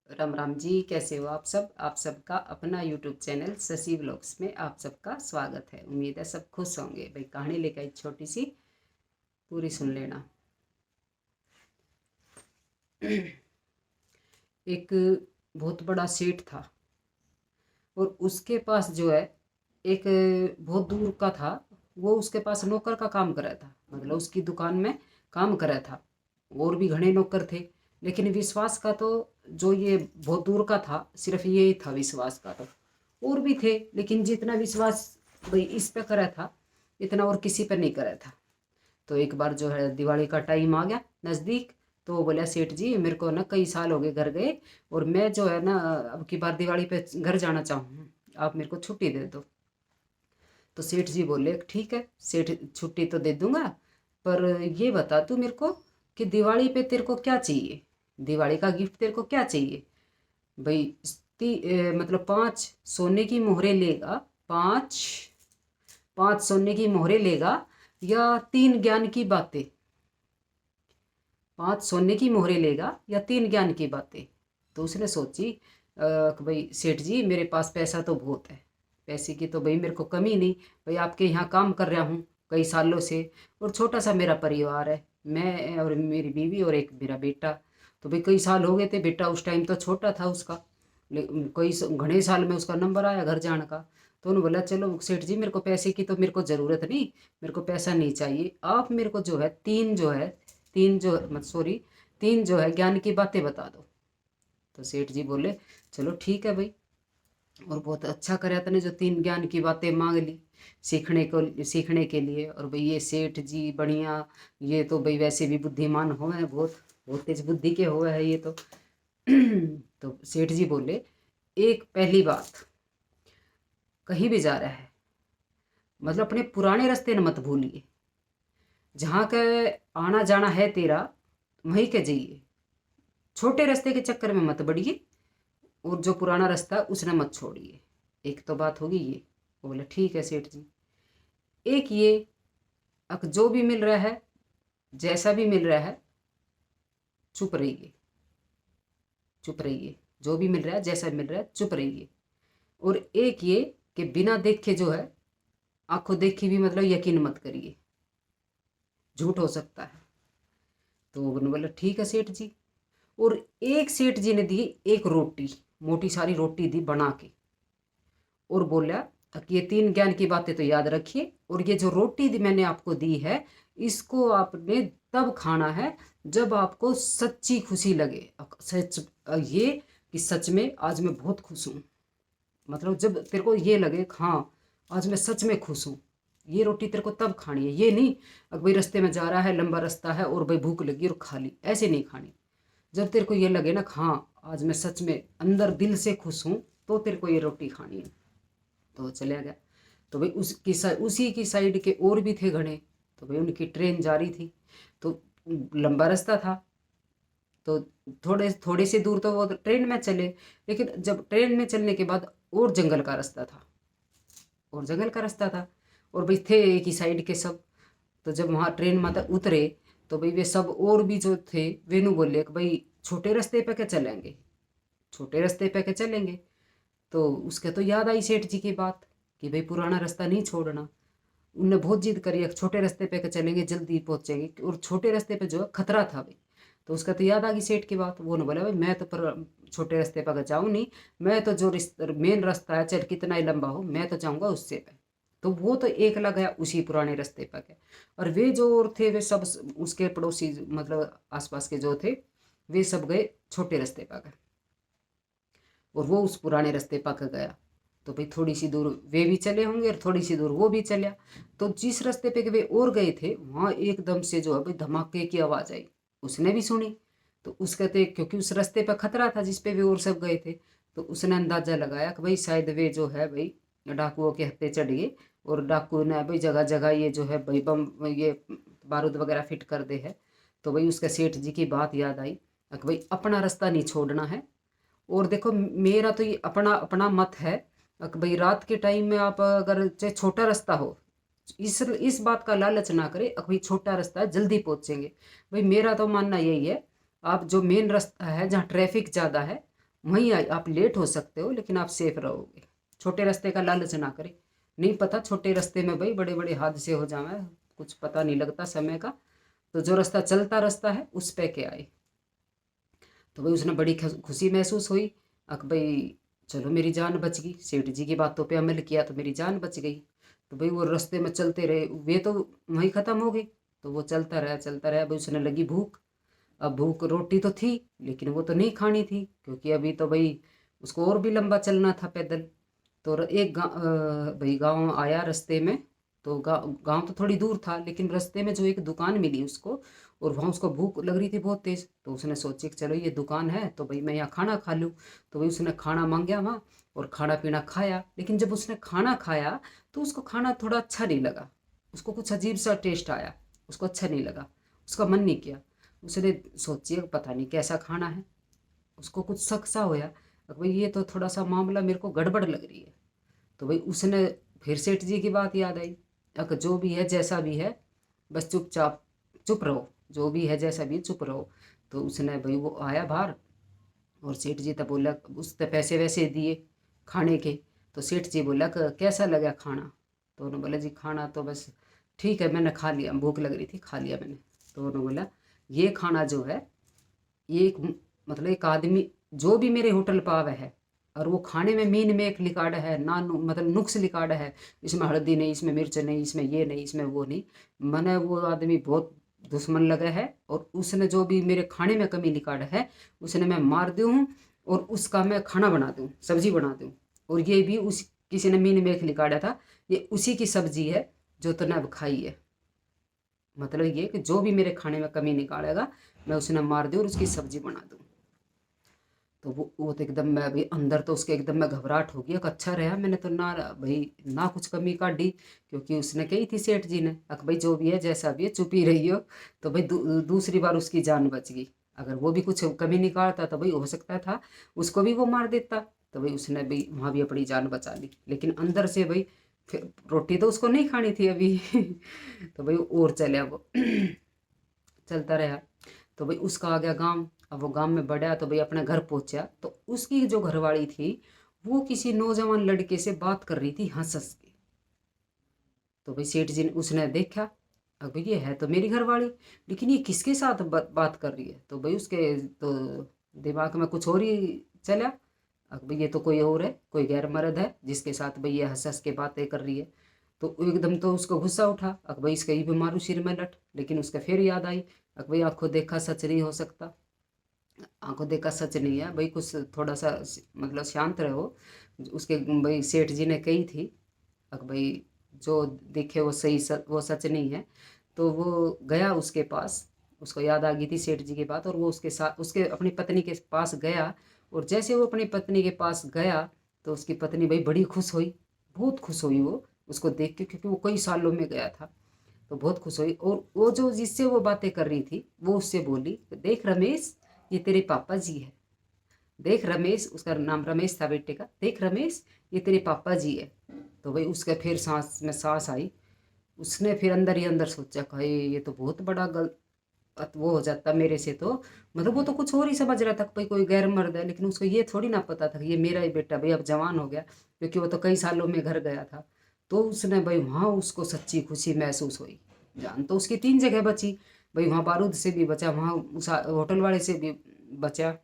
राम राम जी, कैसे हो आप सब। आप सबका अपना यूट्यूब चैनल शशि व्लॉग्स में आप सबका स्वागत है। उम्मीद है सब खुश होंगे। भाई कहानी लेकर आई छोटी सी, पूरी सुन लेना। एक बहुत बड़ा सेठ था और उसके पास जो है एक बहुत दूर का था। वो उसके पास नौकर का काम कर रहा था, मतलब उसकी दुकान में काम कर रहा था। और भी घने नौकर थे, लेकिन विश्वास का तो जो ये बहुत दूर का था सिर्फ ये ही था विश्वास का। तो और भी थे, लेकिन जितना विश्वास भाई इस पे करा था इतना और किसी पर नहीं करा था। तो एक बार जो है दिवाली का टाइम आ गया नज़दीक। तो वो बोला सेठ जी मेरे को ना कई साल हो गए घर गए, और मैं जो है ना अब की बार दिवाली पे घर जाना चाहूँ, आप मेरे को छुट्टी दे दो। तो सेठ जी बोले ठीक है सेठ, छुट्टी तो दे दूंगा, पर ये बता तू मेरे को कि दिवाली पे तेरे को क्या चाहिए, दिवाली का गिफ्ट तेरे को क्या चाहिए। भाई मतलब 5 सोने की मोहरें लेगा, पाँच 5 सोने की मोहरें लेगा या 3 ज्ञान की बातें। 5 सोने की मोहरें लेगा या 3 ज्ञान की बातें। तो उसने सोची कि भाई सेठ जी मेरे पास पैसा तो बहुत है, पैसे की तो भाई मेरे को कमी नहीं। भाई आपके यहाँ काम कर रहा हूँ कई सालों से, और छोटा सा मेरा परिवार है, मैं और मेरी बीवी और एक मेरा बेटा। तो भाई कई साल हो गए थे, बेटा उस टाइम तो छोटा था उसका, घने साल में उसका नंबर आया घर जाने का। तो उन्होंने बोला चलो सेठ जी मेरे को पैसे की तो मेरे को ज़रूरत नहीं, मेरे को पैसा नहीं चाहिए, आप मेरे को जो है तीन जो मत सॉरी 3 ज्ञान की बातें बता दो। तो सेठ जी बोले चलो ठीक है भाई, और बहुत अच्छा करे तने जो 3 ज्ञान की बातें मांग ली सीखने के लिए। और भाई ये सेठ जी बढ़िया, ये तो भाई वैसे भी बुद्धिमान हो है, बहुत बहुत तेज बुद्धि के हो है ये तो। तो सेठ जी बोले एक पहली बात, कहीं भी जा रहा है मतलब अपने पुराने रास्ते न मत भूलिए, जहाँ का आना जाना है तेरा वहीं के जाइए, छोटे रास्ते के चक्कर में मत बढ़िए, और जो पुराना रास्ता उसने मत छोड़िए। एक तो बात होगी ये। वो बोले ठीक है सेठ जी। एक ये, अब जो भी मिल रहा है जैसा भी मिल रहा है चुप रहिए, चुप रहिए, जो भी मिल रहा है जैसा मिल रहा है चुप रहिए। और एक ये कि बिना देखे जो है, आंखों देखी भी मतलब यकीन मत करिए, झूठ हो सकता है। तो उन्होंने बोला ठीक है सेठ जी। और एक सेठ जी ने दी एक रोटी, मोटी सारी रोटी दी बना के, और बोला कि ये 3 ज्ञान की बातें तो याद रखिए, और ये जो रोटी मैंने आपको दी है इसको आपने तब खाना है जब आपको सच्ची खुशी लगे, सच ये कि सच में आज मैं बहुत खुश हूँ, मतलब जब तेरे को ये लगे कि हाँ आज मैं सच में खुश हूँ, ये रोटी तेरे को तब खानी है। ये नहीं अगर भाई रास्ते में जा रहा है लंबा रास्ता है और भाई भूख लगी और खा ली, ऐसे नहीं खानी। जब तेरे को ये लगे ना हाँ आज मैं सच में अंदर दिल से खुश हूँ, तो तेरे को ये रोटी खानी है। तो चला गया। तो भाई उसी की साइड के और भी थे घने। तो भाई उनकी ट्रेन जा रही थी, तो लंबा रास्ता था, तो थोड़ी सी दूर तो वो ट्रेन में चले, लेकिन जब ट्रेन में चलने के बाद और जंगल का रास्ता था, और जंगल का रास्ता था, और भाई थे एक ही साइड के सब। तो जब वहाँ ट्रेन माता उतरे तो भाई वे सब और भी जो थे वेनु बोले कि भाई छोटे रास्ते पे क्या चलेंगे, छोटे रास्ते पे क्या चलेंगे। तो उसके तो याद आई सेठ जी की बात कि भाई पुराना रास्ता नहीं छोड़ना। उनने बहुत जिद करी है छोटे रास्ते पे चलेंगे जल्दी पहुंचेंगे, और छोटे रास्ते पे जो है खतरा था भाई। तो उसका तो याद आ गई सेठ की बात। वो ने बोला भाई मैं तो पर छोटे रास्ते पर जाऊँ नहीं, मैं तो जो मेन रास्ता है चाहे कितना ही लंबा हो मैं तो जाऊँगा उससे पे। तो वो तो एक लग गया उसी पुराने रास्ते पर के, और वे जो और थे वे सब उसके पड़ोसी मतलब आसपास के जो थे वे सब गए छोटे रास्ते पर गए, और वो उस पुराने रास्ते पर गया। तो भाई थोड़ी सी दूर वे भी चले होंगे और थोड़ी सी दूर वो भी चलिया। तो जिस रास्ते पे वे और गए थे वहाँ एकदम से जो है भाई धमाके की आवाज़ आई, उसने भी सुनी। तो उसके तो क्योंकि उस रास्ते पर खतरा था जिस पे वे और सब गए थे, तो उसने अंदाजा लगाया कि भाई शायद वे जो है भाई डाकुओं के हत्थे चढ़ गए, और डाकू ने भाई जगह जगह ये जो है भाई बम ये बारूद वगैरह फिट कर दे है। तो भाई उसके सेठ जी की बात याद आई कि भाई अपना रास्ता नहीं छोड़ना है। और देखो मेरा तो ये अपना अपना मत है कि भाई रात के टाइम में आप अगर चाहे छोटा रास्ता हो, इस बात का लालच ना करें कि भाई छोटा रास्ता है जल्दी पहुंचेंगे। भाई मेरा तो मानना यही है, आप जो मेन रास्ता है जहाँ ट्रैफिक ज़्यादा है वहीं आप लेट हो सकते हो लेकिन आप सेफ रहोगे। छोटे रास्ते का लालच ना करें, नहीं पता छोटे रास्ते में भाई बड़े बड़े हादसे हो जाए, कुछ पता नहीं लगता समय का। तो जो रास्ता चलता रास्ता है उस पे के आए। तो भाई उसने बड़ी खुशी महसूस हुई। भाई चलो मेरी जान बच गई, सेठ जी की बातों पे अमल किया तो मेरी जान बच गई। तो भाई वो रास्ते में चलते रहे, वे तो वहीं ख़त्म हो गई। तो वो चलता रहा भाई, उसने लगी भूख। अब भूख, रोटी तो थी लेकिन वो तो नहीं खानी थी क्योंकि अभी तो भाई उसको और भी लंबा चलना था पैदल। तो एक भाई गांव आया रास्ते में। तो गांव तो थोड़ी दूर था लेकिन रास्ते में जो एक दुकान मिली उसको, और वहाँ उसको भूख लग रही थी बहुत तेज़। तो उसने सोची कि चलो ये दुकान है तो भाई मैं यहाँ खाना खा लूँ। तो भाई उसने खाना मांगा वहाँ और खाना पीना खाया। लेकिन जब उसने खाना खाया तो उसको खाना थोड़ा अच्छा नहीं लगा, उसको कुछ अजीब सा टेस्ट आया, उसको अच्छा नहीं लगा, उसका मन नहीं किया। उसने सोची पता नहीं कैसा खाना है, उसको कुछ शक सा होया भाई ये तो थोड़ा सा मामला मेरे को गड़बड़ लग रही है। तो भाई उसने फिर सेठ जी की बात याद आई, अगर जो भी है जैसा भी है बस चुपचाप चुप रहो, जो भी है जैसा भी चुप रहो। तो उसने भाई वो आया बाहर और सेठ जी तब बोला, उसने पैसे वैसे दिए खाने के। तो सेठ जी बोला कि कैसा लगा खाना? तो उन्होंने बोला जी खाना तो बस ठीक है, मैंने खा लिया, भूख लग रही थी खा लिया मैंने। तो उन्होंने बोला ये खाना जो है ये एक मतलब एक आदमी जो भी मेरे होटल पर आवे है और वो खाने में मीन में एक लिकाड़ा है ना, मतलब नुक्स लिकाड़ा है, इसमें हल्दी नहीं, इसमें मिर्च नहीं, इसमें ये नहीं, इसमें वो नहीं, मैंने वो आदमी बहुत दुश्मन लगा है और उसने जो भी मेरे खाने में कमी निकाला है उसने मैं मार दूँ और उसका मैं खाना बना दूँ, सब्जी बना दूँ। और ये भी उस किसी ने मीन में एक लिकाड़ा था, ये उसी की सब्जी है जो तूने अब खाई है। मतलब ये कि जो भी मेरे खाने में कमी निकालेगा मैं उसे ना मार दूँ और उसकी सब्जी बना दूँ। तो वो तो एकदम मैं भाई अंदर तो उसके एकदम मैं घबराहट हो गई कि अच्छा रहा मैंने तो ना भाई ना कुछ कमी काटी, क्योंकि उसने कही थी सेठ जी ने भाई जो भी है जैसा भी है चुप ही रही हो। तो भाई दूसरी बार उसकी जान बच गई। अगर वो भी कुछ कमी निकालता तो भाई हो सकता था उसको भी वो मार देता। तो भाई उसने भाई वहाँ भी अपनी जान बचा ली, लेकिन अंदर से भाई फिर रोटी तो उसको नहीं खानी थी अभी तो भाई और चले वो चलता रहा। तो भाई उसका आ गया गाँव। अब वो गाँव में बढ़ा तो भाई अपने घर पहुंचा तो उसकी जो घरवाली थी वो किसी नौजवान लड़के से बात कर रही थी हंस हंस के। तो भाई सेठ जी ने उसने देखा, अब भाई ये है तो मेरी घरवाली, लेकिन ये किसके साथ बात कर रही है? तो भाई उसके तो दिमाग में कुछ और ही चला, अब भाई ये तो कोई और है, कोई गैर मर्द है जिसके साथ भाई ये हंस हंस के बातें कर रही है। तो एकदम तो उसको गुस्सा उठा, भाई इसका ही भी मारू सिर में लट। लेकिन उसका फिर याद आई, भाई आंखों देखा सच नहीं हो सकता, आंखों देखा सच नहीं है भाई, कुछ थोड़ा सा मतलब शांत रहो। उसके भाई सेठ जी ने कही थी भाई जो देखे वो सही वो सच नहीं है। तो वो गया उसके पास, उसको याद आ गई थी सेठ जी की बात, और वो उसके साथ उसके अपनी पत्नी के पास गया। और जैसे वो अपनी पत्नी के पास गया तो उसकी पत्नी भाई बड़ी खुश हुई, बहुत खुश हुई वो उसको देख के, क्योंकि वो कई सालों में गया था। तो बहुत खुश हुई और वो जो जिससे वो बातें कर रही थी वो उससे बोली, देख रमेश ये तेरे पापा जी है। देख रमेश, उसका नाम रमेश था बेटे का, देख रमेश ये तेरे पापा जी है। तो भाई उसके फिर सांस में सांस आई। उसने फिर अंदर ही अंदर सोचा कि ये तो बहुत बड़ा गलत वो हो जाता मेरे से। तो मतलब वो तो कुछ और ही समझ रहा था कि भाई कोई गैर मर्द है, लेकिन उसको ये थोड़ी ना पता था कि ये मेरा ही बेटा भाई अब जवान हो गया, क्योंकि वो तो कई सालों में घर गया था। तो उसने भाई वहाँ उसको सच्ची खुशी महसूस हुई। जान तो उसकी तीन जगह बची, भाई वहाँ बारूद से भी बचा, वहाँ उस होटल वाले से भी बचा,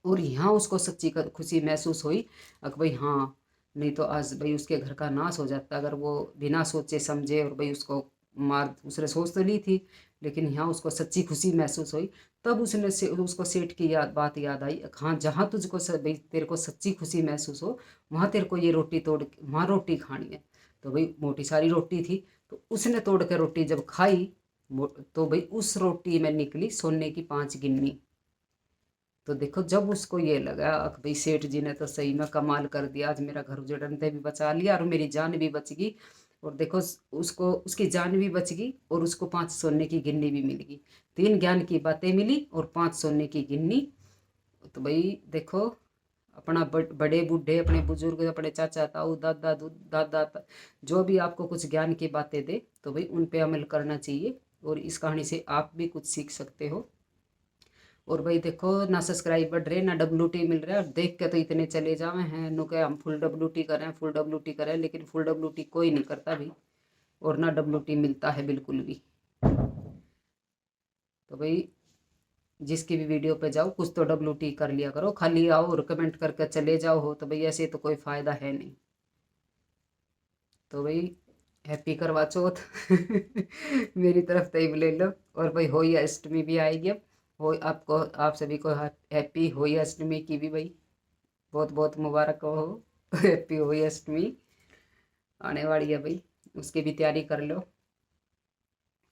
और यहाँ उसको सच्ची खुशी महसूस हुई कि भाई हाँ, नहीं तो आज भाई उसके घर का नाश हो जाता अगर वो बिना सोचे समझे, और भाई उसको मार, उसने सोच तो ली थी लेकिन यहाँ उसको सच्ची खुशी महसूस हुई। तब उसको सेठ की बात याद आई, हाँ जहाँ तुझको भाई तेरे को सच्ची खुशी महसूस हो वहाँ तेरे को ये रोटी तोड़ वहाँ रोटी खानी है। तो भाई मोटी सारी रोटी थी, तो उसने तोड़ के रोटी जब खाई तो भाई उस रोटी में निकली सोने की 5 गिन्नी। तो देखो जब उसको ये लगा कि भाई सेठ जी ने तो सही में कमाल कर दिया, आज मेरा घर उजड़ने से भी बचा लिया और मेरी जान भी बच गई। और देखो उसको उसकी जान भी बच गई और उसको 5 सोने की गिन्नी भी मिल गई। 3 ज्ञान की बातें मिली और 5 सोने की गिन्नी। तो भाई देखो अपना बड़े बूढ़े अपने बुजुर्ग अपने चाचा ताऊ दादा दादा जो भी आपको कुछ ज्ञान की बातें दे तो भाई उन पे अमल करना चाहिए, और इस कहानी से आप भी कुछ सीख सकते हो। और भाई देखो ना सब्सक्राइब बढ़ रहे ना WT मिल रहा है, और देख के तो इतने चले जावे हैं नु के हम फुल WT करें फुल WT करें, लेकिन फुल WT कोई नहीं करता भाई, और ना WT मिलता है बिल्कुल भी। तो भाई जिसकी भी वीडियो पे जाओ कुछ तो WT कर लिया करो, खाली आओ और कमेंट करके चले जाओ हो तो भाई ऐसे तो कोई फ़ायदा है नहीं। तो भाई हैप्पी करवा चौथ मेरी तरफ तो ही ले लो। और भाई होली अष्टमी भी आएगी अब, हो आपको आप सभी को हैप्पी होली अष्टमी की भी भाई बहुत बहुत मुबारक हो। हैप्पी होली अष्टमी आने वाली है भाई, उसकी भी तैयारी कर लो।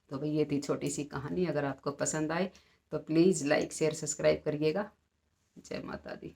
तो भाई ये थी छोटी सी कहानी, अगर आपको पसंद आए तो प्लीज़ लाइक शेयर सब्सक्राइब करिएगा। जय माता दी।